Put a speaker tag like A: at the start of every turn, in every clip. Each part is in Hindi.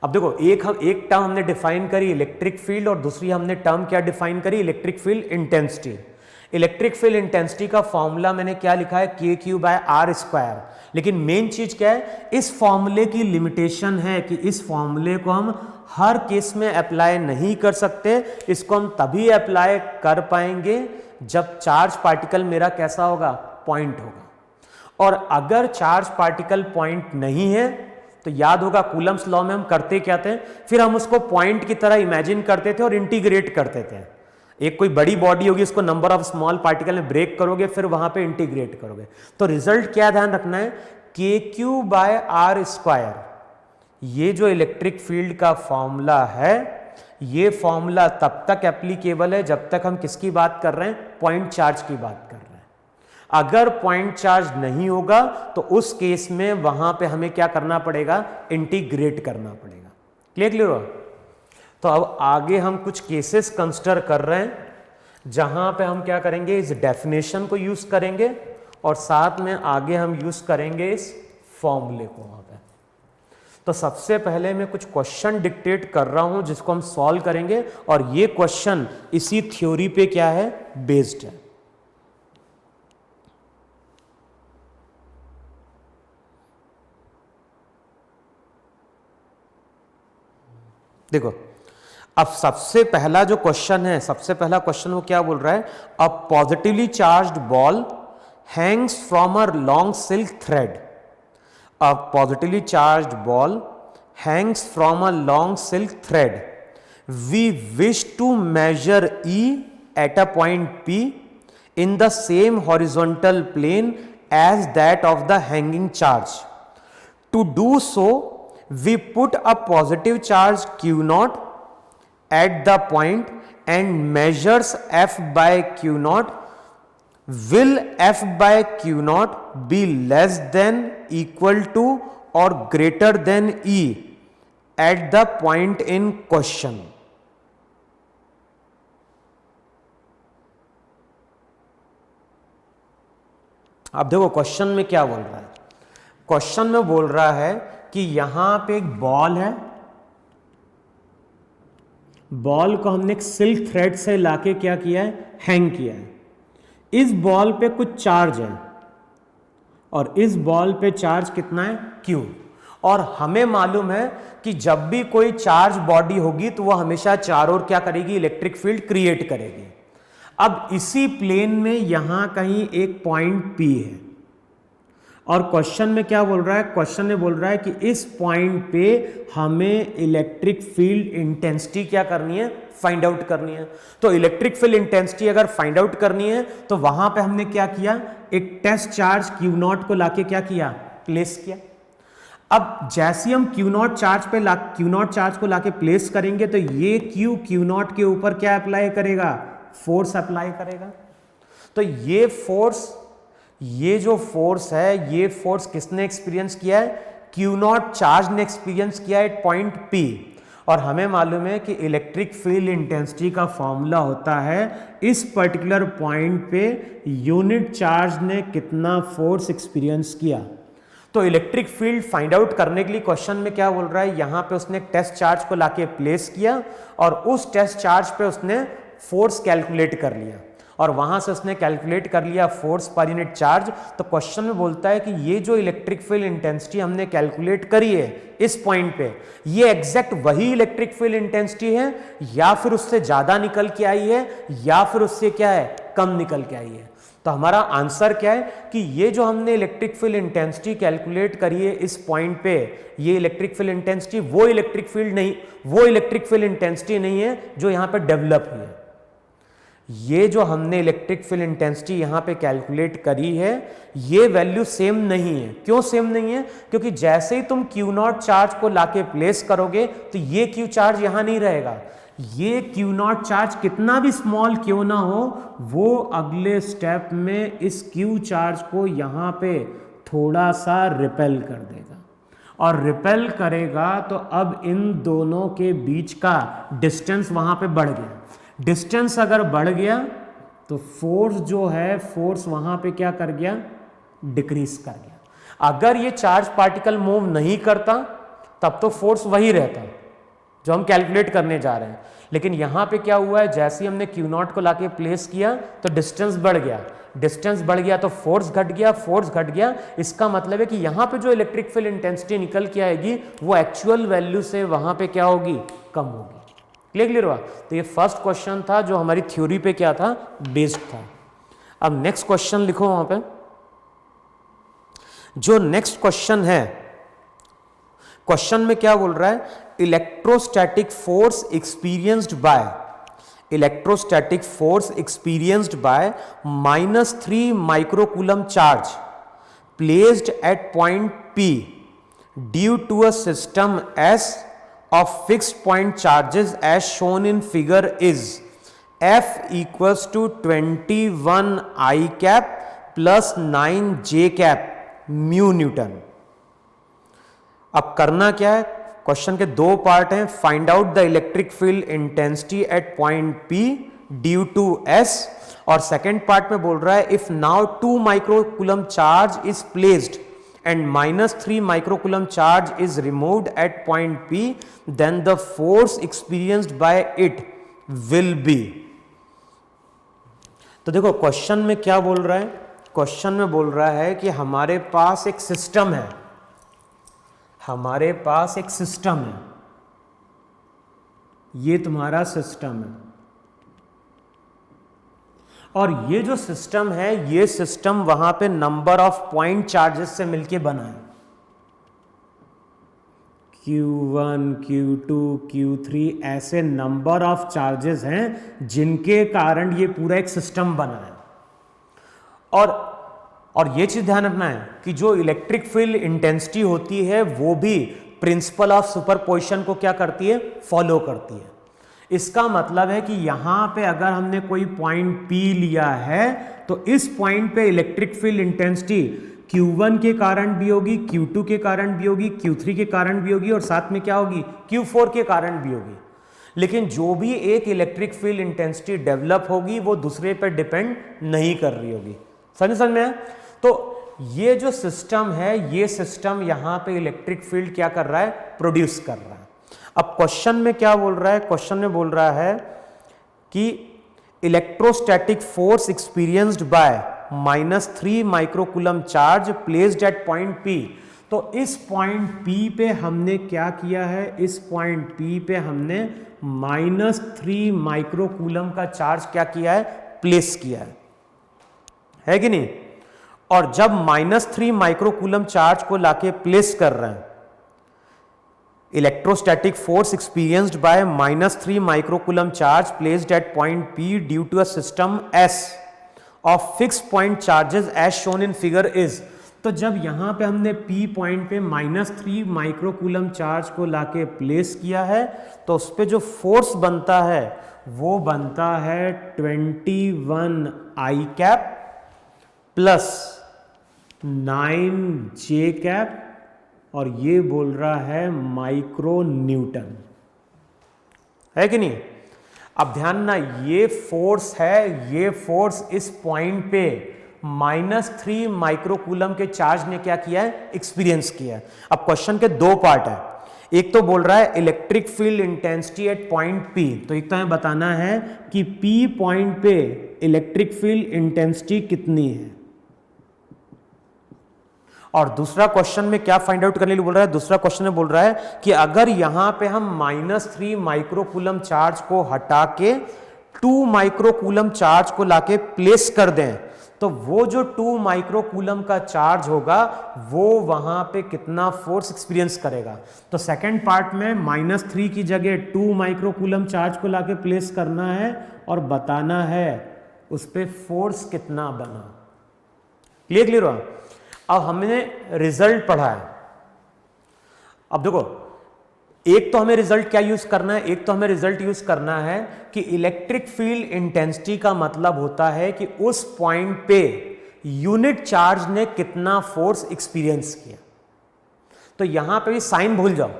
A: अब देखो एक टर्म हमने डिफाइन करी इलेक्ट्रिक फील्ड और दूसरी हमने टर्म क्या डिफाइन करी, electric field intensity. Electric field intensity का फॉर्मूला मैंने क्या लिखा है, KQ/R²। लेकिन मेन चीज क्या है, इस फॉर्मूले की लिमिटेशन है कि इस फॉर्मूले को हम हर केस में अप्लाई नहीं कर सकते। इसको हम तभी अप्लाई कर पाएंगे जब चार्ज पार्टिकल मेरा कैसा होगा, पॉइंट होगा। और अगर चार्ज पार्टिकल पॉइंट नहीं है तो याद होगा कूलम्स लॉ में हम करते क्या थे, फिर हम उसको पॉइंट की तरह इमेजिन करते थे और इंटीग्रेट करते थे। एक कोई बड़ी बॉडी होगी, उसको नंबर ऑफ स्मॉल पार्टिकल में ब्रेक करोगे, फिर वहां पे इंटीग्रेट करोगे। तो रिजल्ट क्या ध्यान रखना है, KQ/R²। ये जो इलेक्ट्रिक फील्ड का फॉर्मूला है, ये फॉर्मूला तब तक एप्लीकेबल है जब तक हम किसकी बात कर रहे हैं, पॉइंट चार्ज की बात कर रहे हैं। अगर पॉइंट चार्ज नहीं होगा तो उस केस में वहां पे हमें क्या करना पड़ेगा, इंटीग्रेट करना पड़ेगा। क्लियर हो? तो अब आगे हम कुछ केसेस कंसिडर कर रहे हैं जहां पे हम क्या करेंगे, इस डेफिनेशन को यूज करेंगे और साथ में आगे हम यूज करेंगे इस फॉर्मूले को वहां पे। तो सबसे पहले मैं कुछ क्वेश्चन डिक्टेट कर रहा हूं जिसको हम सॉल्व करेंगे, और ये क्वेश्चन इसी थ्योरी पे क्या है, बेस्ड है। देखो, अब सबसे पहला जो क्वेश्चन है, सबसे पहला क्वेश्चन वो क्या बोल रहा है, a positively charged ball hangs from a long silk thread. A positively charged ball hangs from a long silk thread. We wish to measure E at a point P in the same horizontal plane as that of the hanging charge. To do so, we put a positive charge Q0 at the point and measures F by Q0. Will F by Q0 be less than, equal to or greater than E at the point in question? अब देखो क्वेश्चन में क्या बोल रहा है, क्वेश्चन में बोल रहा है कि यहां पे एक बॉल है, बॉल को हमने एक सिल्क थ्रेड से लाके क्या किया है, हैंग किया है। इस बॉल पे कुछ चार्ज है और इस बॉल पे चार्ज कितना है, Q। और हमें मालूम है कि जब भी कोई चार्ज बॉडी होगी तो वह हमेशा चारों ओर क्या करेगी, इलेक्ट्रिक फील्ड क्रिएट करेगी। अब इसी प्लेन में यहां कहीं एक पॉइंट P है और क्वेश्चन में क्या बोल रहा है, क्वेश्चन में बोल रहा है कि इस पॉइंट पे हमें इलेक्ट्रिक फील्ड इंटेंसिटी क्या करनी है, फाइंड आउट करनी है। तो इलेक्ट्रिक फील्ड इंटेंसिटी अगर फाइंड आउट करनी है तो वहां पे हमने क्या किया, एक टेस्ट चार्ज Q0 को लाके क्या किया, प्लेस किया। अब जैसे हम Q0 चार्ज को लाके प्लेस करेंगे तो ये Q0 के ऊपर क्या अप्लाई करेगा, फोर्स अप्लाई करेगा। तो ये फोर्स, ये जो फोर्स है, ये फोर्स किसने एक्सपीरियंस किया है, Q0 चार्ज ने एक्सपीरियंस किया है पॉइंट P। और हमें मालूम है कि इलेक्ट्रिक फील्ड इंटेंसिटी का फॉर्मूला होता है इस पर्टिकुलर पॉइंट पे यूनिट चार्ज ने कितना फोर्स एक्सपीरियंस किया। तो इलेक्ट्रिक फील्ड फाइंड आउट करने के लिए क्वेश्चन में क्या बोल रहा है, यहां पे उसने एक टेस्ट चार्ज को लाके प्लेस किया और उस टेस्ट चार्ज पे उसने फोर्स कैलकुलेट कर लिया और वहां से उसने कैलकुलेट कर लिया फोर्स पर यूनिट चार्ज। तो क्वेश्चन में बोलता है कि ये जो इलेक्ट्रिक फील्ड इंटेंसिटी हमने कैलकुलेट करी है इस पॉइंट पे, ये एग्जैक्ट वही इलेक्ट्रिक फील्ड इंटेंसिटी है या फिर उससे ज्यादा निकल के आई है या फिर उससे क्या है, कम निकल के आई है। तो हमारा आंसर क्या है कि ये जो हमने इलेक्ट्रिक फील्ड इंटेंसिटी कैलकुलेट करी है इस पॉइंट पे, ये इलेक्ट्रिक फील्ड इंटेंसिटी वो इलेक्ट्रिक फील्ड इंटेंसिटी नहीं है जो यहां पे डेवलप हुई है। ये जो हमने इलेक्ट्रिक फील्ड इंटेंसिटी यहां पे कैलकुलेट करी है, ये वैल्यू सेम नहीं है। क्यों सेम नहीं है, क्योंकि जैसे ही तुम Q0 चार्ज को लाके प्लेस करोगे तो ये Q चार्ज यहां नहीं रहेगा। ये Q0 चार्ज कितना भी स्मॉल क्यों ना हो, वो अगले स्टेप में इस Q चार्ज को यहां पे थोड़ा सा रिपेल कर देगा और रिपेल करेगा तो अब इन दोनों के बीच का डिस्टेंस वहां पे बढ़ गया। डिस्टेंस अगर बढ़ गया तो फोर्स जो है, फोर्स वहां पे क्या कर गया, डिक्रीज कर गया। अगर ये चार्ज पार्टिकल मूव नहीं करता तब तो फोर्स वही रहता, जो हम कैलकुलेट करने जा रहे हैं। लेकिन यहाँ पे क्या हुआ है, जैसे ही हमने Q0 को लाके प्लेस किया तो डिस्टेंस बढ़ गया, डिस्टेंस बढ़ गया तो फोर्स घट गया, फोर्स घट गया। इसका मतलब है कि यहाँ पे जो इलेक्ट्रिक फील्ड इंटेंसिटी निकल के आएगी वो एक्चुअल वैल्यू से वहाँ पे क्या होगी, कम होगी। क्लियर हुआ? तो ये फर्स्ट क्वेश्चन था जो हमारी थ्योरी पे क्या था, बेस्ड था। अब नेक्स्ट क्वेश्चन लिखो वहां पे। जो नेक्स्ट क्वेश्चन है, क्वेश्चन में क्या बोल रहा है, electrostatic force experienced by -3 microcoulomb charge placed at point P due to a system S of fixed point charges as shown in figure is F equals to 21 I cap plus 9 J cap mu Newton। अब करना क्या है, क्वेश्चन के दो पार्ट हैं। Find out the electric field intensity at point P due to S, और सेकेंड पार्ट में बोल रहा है if now 2 microcoulomb charge is placed and -3 microcoulomb charge is removed at point P, then the force experienced by it will be। तो देखो क्वेश्चन में क्या बोल रहा है, क्वेश्चन में बोल रहा है कि हमारे पास एक सिस्टम है, हमारे पास एक सिस्टम है, ये तुम्हारा सिस्टम है, और ये जो सिस्टम है, ये सिस्टम वहां पे नंबर ऑफ पॉइंट चार्जेस से मिलके बना है। Q1, Q2, Q3 ऐसे नंबर ऑफ चार्जेस हैं जिनके कारण ये पूरा एक सिस्टम बना है। और ये चीज ध्यान रखना है कि जो इलेक्ट्रिक फील्ड इंटेंसिटी होती है वो भी प्रिंसिपल ऑफ सुपरपोजिशन को क्या करती है, फॉलो करती है। इसका मतलब है कि यहां पे अगर हमने कोई पॉइंट P लिया है तो इस पॉइंट पे इलेक्ट्रिक फील्ड इंटेंसिटी Q1 के कारण भी होगी, Q2 के कारण भी होगी, Q3 के कारण भी होगी, और साथ में क्या होगी, Q4 के कारण भी होगी। लेकिन जो भी एक इलेक्ट्रिक फील्ड इंटेंसिटी डेवलप होगी वो दूसरे पर डिपेंड नहीं कर रही होगी। समझ में? तो ये जो सिस्टम है, ये सिस्टम यहां पे इलेक्ट्रिक फील्ड क्या कर रहा है, प्रोड्यूस कर रहा है। अब क्वेश्चन में क्या बोल रहा है, क्वेश्चन में बोल रहा है कि electrostatic force experienced by -3 microcoulomb charge placed at point P। तो इस पॉइंट P पे हमने क्या किया है, इस पॉइंट P पे हमने -3 माइक्रोकूलम का चार्ज क्या किया है, प्लेस किया है कि नहीं। और जब -3 माइक्रोकूलम चार्ज को लाके प्लेस कर रहे हैं, electrostatic force experienced by -3 microcoulomb charge placed at point P due to a system S of fixed point charges as shown in figure is. तो जब यहां पे हमने P पॉइंट पे -3 माइक्रोकूलम चार्ज को लाके प्लेस किया है तो उस पे जो फोर्स बनता है वो बनता है 21 I cap plus 9 J cap, और ये बोल रहा है माइक्रो न्यूटन, है कि नहीं। अब ध्यान ना, ये फोर्स है, ये फोर्स इस पॉइंट पे -3 माइक्रोकूलम के चार्ज ने क्या किया है, एक्सपीरियंस किया है। अब क्वेश्चन के दो पार्ट है, एक तो बोल रहा है electric field intensity at point P, तो एक तो हमें बताना है कि P पॉइंट पे इलेक्ट्रिक फील्ड इंटेंसिटी कितनी है, और दूसरा क्वेश्चन में क्या फाइंड आउट करने के लिए बोल रहा है, दूसरा क्वेश्चन में बोल रहा है कि अगर यहां पे हम -3 माइक्रोकूलम चार्ज को हटा के 2 माइक्रोकूलम चार्ज को लाके प्लेस कर दें तो वो जो 2 माइक्रोकूलम का चार्ज होगा वो वहां पे कितना फोर्स एक्सपीरियंस करेगा। तो सेकंड पार्ट में -3 की जगह 2 माइक्रोकूलम चार्ज को लाके प्लेस करना है और बताना है उस पे फोर्स कितना बना। क्लियर हुआ? अब हमने रिजल्ट पढ़ा है। अब देखो, एक तो हमें रिजल्ट क्या यूज करना है, एक तो हमें रिजल्ट यूज करना है कि इलेक्ट्रिक फील्ड इंटेंसिटी का मतलब होता है कि उस पॉइंट पे यूनिट चार्ज ने कितना फोर्स एक्सपीरियंस किया। तो यहां पे भी साइन भूल जाओ,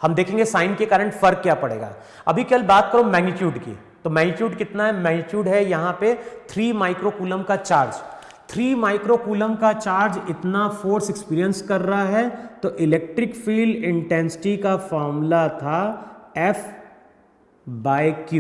A: हम देखेंगे साइन के कारण फर्क क्या पड़ेगा। अभी कल बात करो मैग्नीट्यूड की, तो मैग्नीट्यूड कितना है, मैग्नीट्यूड है यहां पे 3 माइक्रोकूलम का चार्ज। 3 माइक्रोकूलम का चार्ज इतना फोर्स एक्सपीरियंस कर रहा है, तो इलेक्ट्रिक फील्ड इंटेंसिटी का फॉर्मूला था F/Q,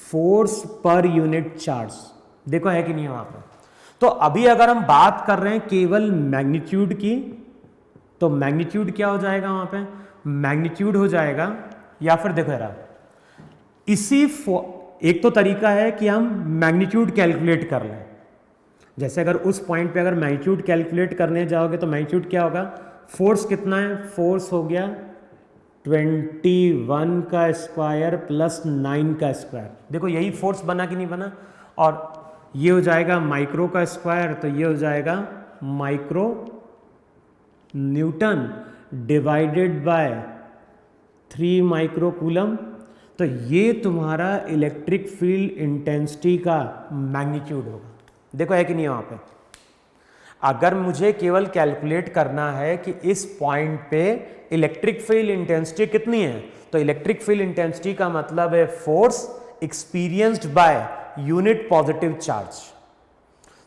A: force per unit charge. देखो है कि नहीं है वहां पर। तो अभी अगर हम बात कर रहे हैं केवल मैग्नीट्यूड की, तो मैग्नीट्यूड क्या हो जाएगा वहां पे, मैग्नीट्यूड हो जाएगा, या फिर देखो यार एक तो तरीका है कि हम मैग्नीट्यूड कैलकुलेट कर लें। जैसे अगर उस पॉइंट पे अगर मैग्नीट्यूड कैलकुलेट करने जाओगे तो मैग्नीट्यूड क्या होगा, फोर्स कितना है, फोर्स हो गया 21 का स्क्वायर प्लस 9 का स्क्वायर। देखो यही फोर्स बना कि नहीं बना, और ये हो जाएगा माइक्रो का स्क्वायर, तो ये हो जाएगा micro Newton divided by 3 micro coulomb. तो ये तुम्हारा इलेक्ट्रिक फील्ड इंटेंसिटी का मैग्नीट्यूड होगा। देखो है कि नहीं वहां पे। अगर मुझे केवल कैलकुलेट करना है कि इस पॉइंट पे इलेक्ट्रिक फील्ड इंटेंसिटी कितनी है, तो इलेक्ट्रिक फील्ड इंटेंसिटी का मतलब है force experienced by unit positive charge.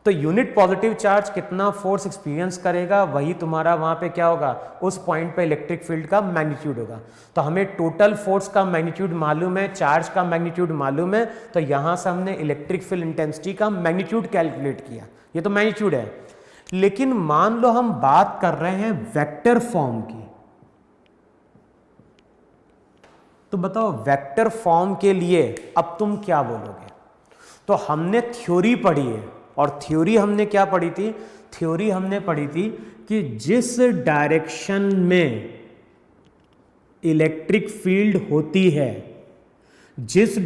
A: तो यूनिट पॉजिटिव चार्ज कितना फोर्स एक्सपीरियंस करेगा, वही तुम्हारा वहां पे क्या होगा, उस पॉइंट पे इलेक्ट्रिक फील्ड का मैग्नीट्यूड होगा। तो हमें टोटल फोर्स का मैग्नीट्यूड मालूम है, चार्ज का मैग्नीट्यूड मालूम है, तो यहां से हमने इलेक्ट्रिक फील्ड इंटेंसिटी का मैग्नीट्यूड कैलकुलेट किया। ये तो मैग्नीट्यूड है। लेकिन मान लो हम बात कर रहे हैं वेक्टर फॉर्म की, तो बताओ वेक्टर फॉर्म के लिए अब तुम क्या बोलोगे। तो हमने थ्योरी पढ़ी है, और थ्योरी हमने क्या पढ़ी थी, थ्योरी हमने पढ़ी थी कि जिस डायरेक्शन में इलेक्ट्रिक फील्ड होती है, जिस